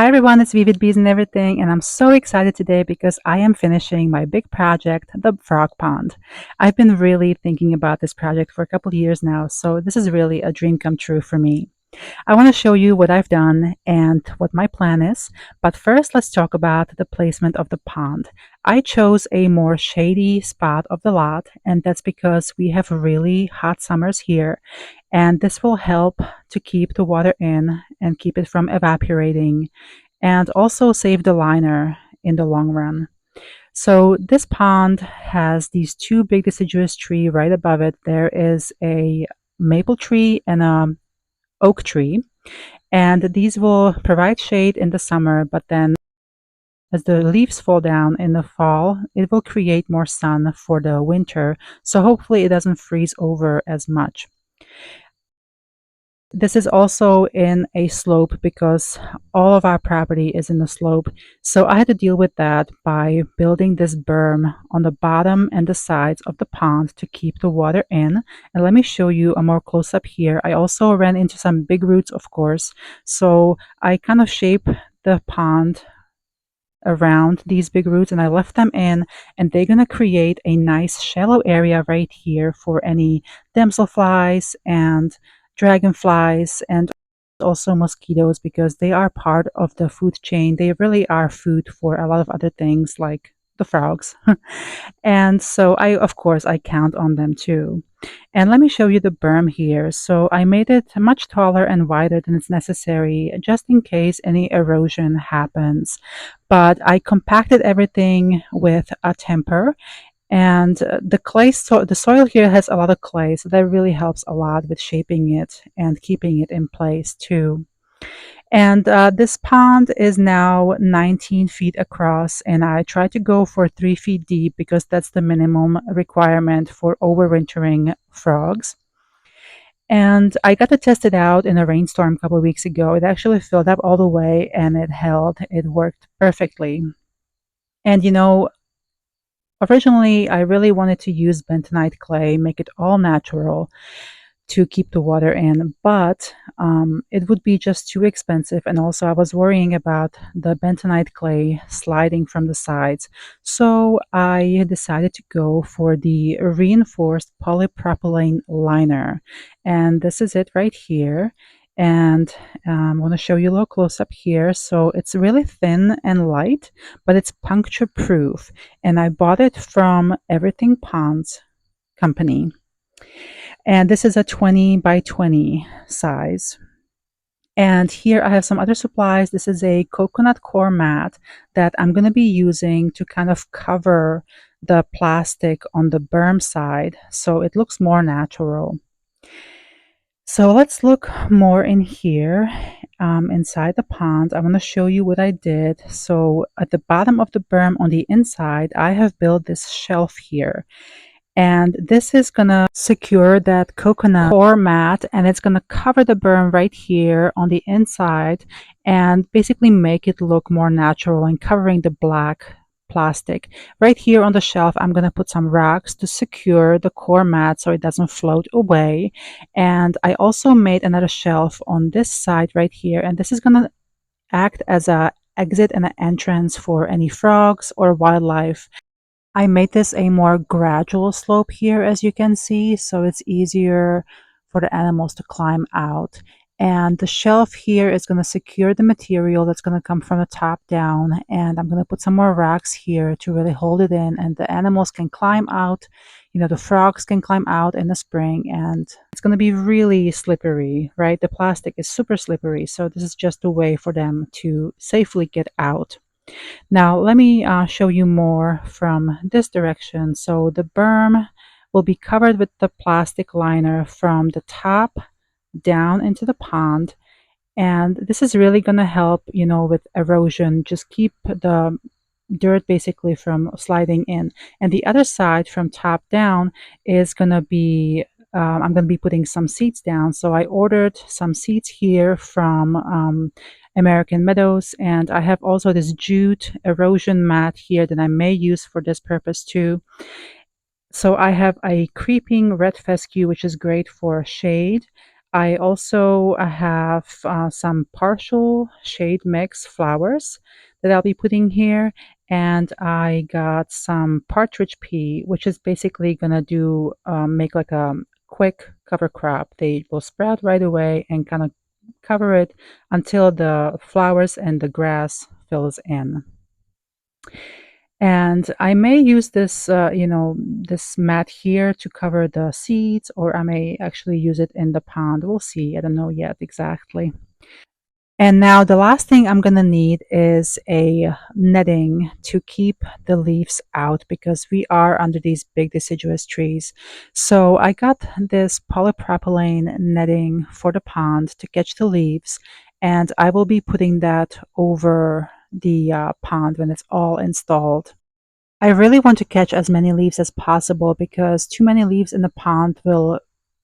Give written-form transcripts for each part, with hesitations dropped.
Hi everyone, it's Vivid Bees and everything, and I'm so excited today because I am finishing my big project, the frog pond. I've been really thinking about this project for a couple of years now, so this is really a dream come true for me. I want to show you what I've done and what my plan is, but first let's talk about the placement of the pond. I chose a more shady spot of the lot, and that's because we have really hot summers here, and this will help to keep the water in and keep it from evaporating and also save the liner in the long run. So this pond has these two big deciduous trees right above it. There is a maple tree and a oak tree, and these will provide shade in the summer, but then as the leaves fall down in the fall, it will create more sun for the winter, so hopefully it doesn't freeze over as much. This is also in a slope because all of our property is in the slope. So I had to deal with that by building this berm on the bottom and the sides of the pond to keep the water in. And let me show you a more close up here. I also ran into some big roots, of course. So I kind of shape the pond around these big roots and I left them in, and they're going to create a nice shallow area right here for any damselflies and dragonflies and also mosquitoes, because they are part of the food chain. They really are food for a lot of other things like the frogs. And so of course, I count on them too. And let me show you the berm here. So I made it much taller and wider than it's necessary, just in case any erosion happens. But I compacted everything with a temper, and the soil here has a lot of clay, so that really helps a lot with shaping it and keeping it in place too. And this pond is now 19 feet across, and I try to go for 3 feet deep because that's the minimum requirement for overwintering frogs. And I got to test it out in a rainstorm a couple of weeks ago. It actually filled up all the way and it held. It worked perfectly. And originally I really wanted to use bentonite clay, make it all natural, to keep the water in, but it would be just too expensive. And also, I was worrying about the bentonite clay sliding from the sides. So I decided to go for the reinforced polypropylene liner. And this is it right here. And I'm going to show you a little close up here. So it's really thin and light, but it's puncture proof. And I bought it from Everything Ponds company. And this is a 20 by 20 size. And here I have some other supplies. This is a coconut core mat that I'm going to be using to kind of cover the plastic on the berm side so it looks more natural. So let's look more in here inside the pond. I want to show you what I did. So at the bottom of the berm on the inside, I have built this shelf here. And this is going to secure that coconut core mat, and it's going to cover the berm right here on the inside and basically make it look more natural and covering the black plastic. Right here on the shelf, I'm going to put some rocks to secure the core mat so it doesn't float away. And I also made another shelf on this side right here, and this is going to act as a exit and an entrance for any frogs or wildlife. I made this a more gradual slope here, as you can see, so it's easier for the animals to climb out. And the shelf here is going to secure the material that's going to come from the top down. And I'm going to put some more rocks here to really hold it in, and the animals can climb out. The frogs can climb out in the spring, and it's going to be really slippery, right? The plastic is super slippery, so this is just a way for them to safely get out. Now let me show you more from this direction. So the berm will be covered with the plastic liner from the top down into the pond. And this is really going to help, with erosion, just keep the dirt basically from sliding in. And the other side from top down is going to be I'm going to be putting some seeds down. So I ordered some seeds here from American Meadows, and I have also this jute erosion mat here that I may use for this purpose too. So I have a creeping red fescue, which is great for shade. I also have some partial shade mix flowers that I'll be putting here. And I got some partridge pea, which is basically gonna do make like a quick cover crop. They will sprout right away and kind of cover it until the flowers and the grass fills in. And I may use this, this mat here to cover the seeds, or I may actually use it in the pond. We'll see. I don't know yet exactly. And now the last thing I'm going to need is a netting to keep the leaves out because we are under these big deciduous trees. So I got this polypropylene netting for the pond to catch the leaves, and I will be putting that over the pond when it's all installed. I really want to catch as many leaves as possible because too many leaves in the pond will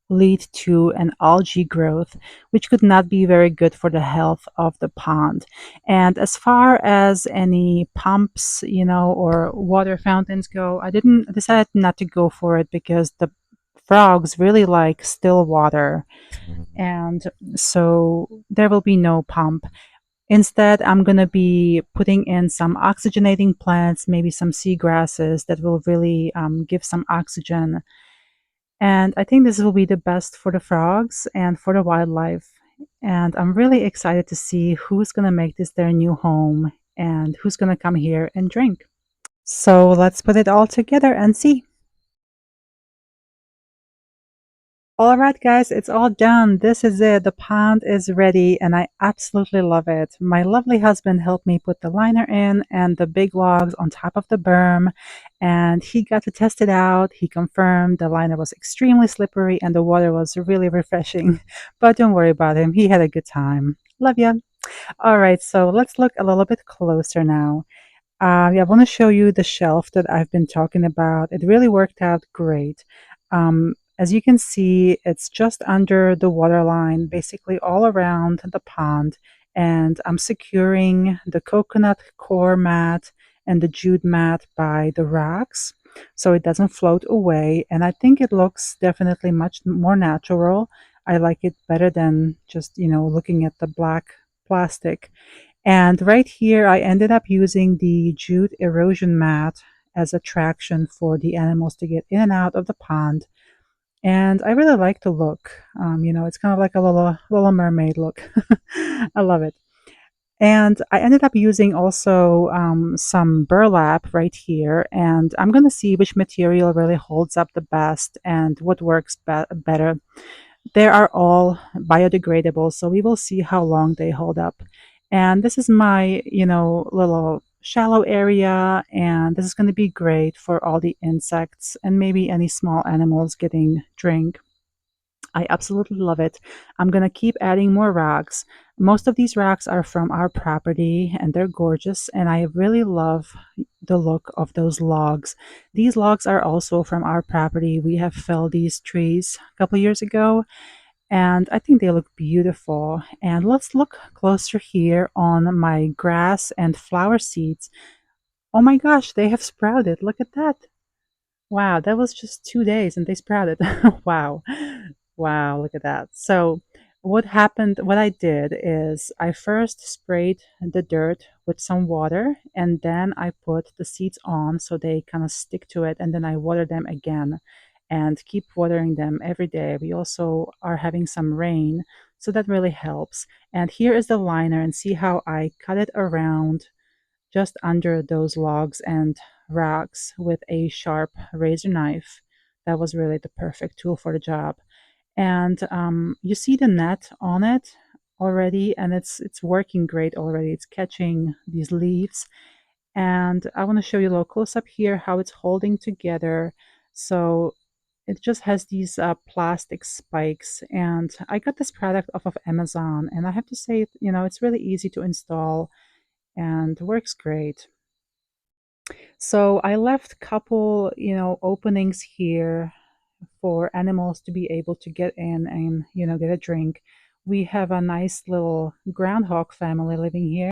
lead to an algae growth, which could not be very good for the health of the pond. And as far as any pumps, or water fountains go, I didn't decide not to go for it because the frogs really like still water. And so there will be no pump. Instead, I'm going to be putting in some oxygenating plants, maybe some seagrasses that will really give some oxygen. And I think this will be the best for the frogs and for the wildlife. And I'm really excited to see who's going to make this their new home and who's going to come here and drink. So let's put it all together and see. All right, guys, it's all done. This is it. The pond is ready, and I absolutely love it. My lovely husband helped me put the liner in and the big logs on top of the berm, and he got to test it out. He confirmed the liner was extremely slippery and the water was really refreshing. But don't worry about him. He had a good time. Love ya. All right, so let's look a little bit closer now. Yeah, I want to show you the shelf that I've been talking about. It really worked out great. As you can see, it's just under the water line, basically all around the pond. And I'm securing the coconut core mat and the jute mat by the rocks so it doesn't float away. And I think it looks definitely much more natural. I like it better than just, looking at the black plastic. And right here, I ended up using the jute erosion mat as a traction for the animals to get in and out of the pond. And I really like the look. It's kind of like a little mermaid look. I love it. And I ended up using also some burlap right here. And I'm going to see which material really holds up the best and what works better. They are all biodegradable, so we will see how long they hold up. And this is my, little shallow area, and this is going to be great for all the insects and maybe any small animals getting drink. I absolutely love it. I'm going to keep adding more rocks. Most of these rocks are from our property and they're gorgeous, and I really love the look of those logs. These logs are also from our property. We have felled these trees a couple years ago, and I think they look beautiful. And let's look closer here on my grass and flower seeds. Oh my gosh, they have sprouted. Look at that. Wow, that was just 2 days and they sprouted. Wow. Wow, look at that. So what I did is I first sprayed the dirt with some water, and then I put the seeds on so they kind of stick to it, and then I water them again and keep watering them every day. We also are having some rain, so that really helps. And here is the liner, and see how I cut it around just under those logs and rocks with a sharp razor knife. That was really the perfect tool for the job. And you see the net on it already, and it's working great already. It's catching these leaves, and I want to show you a little close up here how it's holding together. So it just has these plastic spikes, and I got this product off of Amazon, and I have to say, it's really easy to install and works great. So I left couple, openings here for animals to be able to get in and, get a drink. We have a nice little groundhog family living here.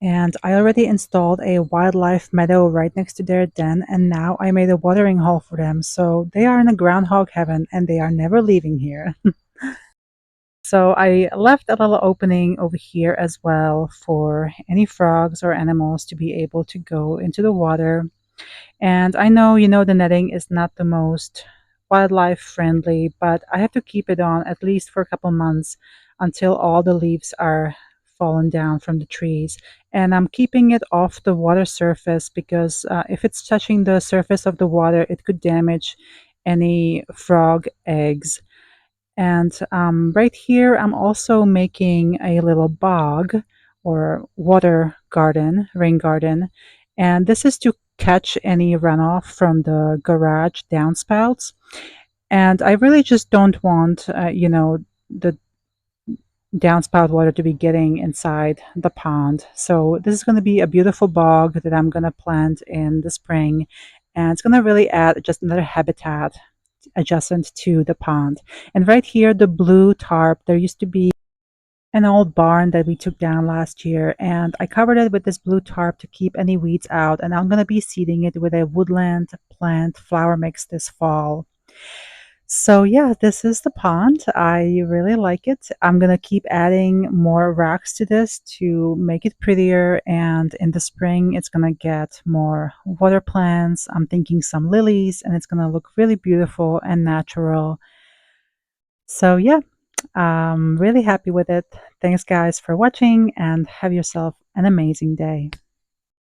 And I already installed a wildlife meadow right next to their den, and now I made a watering hole for them. So they are in a groundhog heaven and they are never leaving here. So I left a little opening over here as well for any frogs or animals to be able to go into the water. And I know, the netting is not the most wildlife friendly, but I have to keep it on at least for a couple months until all the leaves are fallen down from the trees. And I'm keeping it off the water surface because if it's touching the surface of the water, it could damage any frog eggs. And right here, I'm also making a little bog or water garden, rain garden. And this is to catch any runoff from the garage downspouts. And I really just don't want, the downspout water to be getting inside the pond. So this is going to be a beautiful bog that I'm going to plant in the spring. And it's going to really add just another habitat adjacent to the pond. And right here, the blue tarp, there used to be an old barn that we took down last year, and I covered it with this blue tarp to keep any weeds out. And I'm going to be seeding it with a woodland plant flower mix this fall. So yeah, this is the pond. I really like it. I'm gonna keep adding more rocks to this to make it prettier, and in the spring it's gonna get more water plants. I'm thinking some lilies, and it's gonna look really beautiful and natural. So yeah, I'm really happy with it. Thanks guys for watching, and have yourself an amazing day.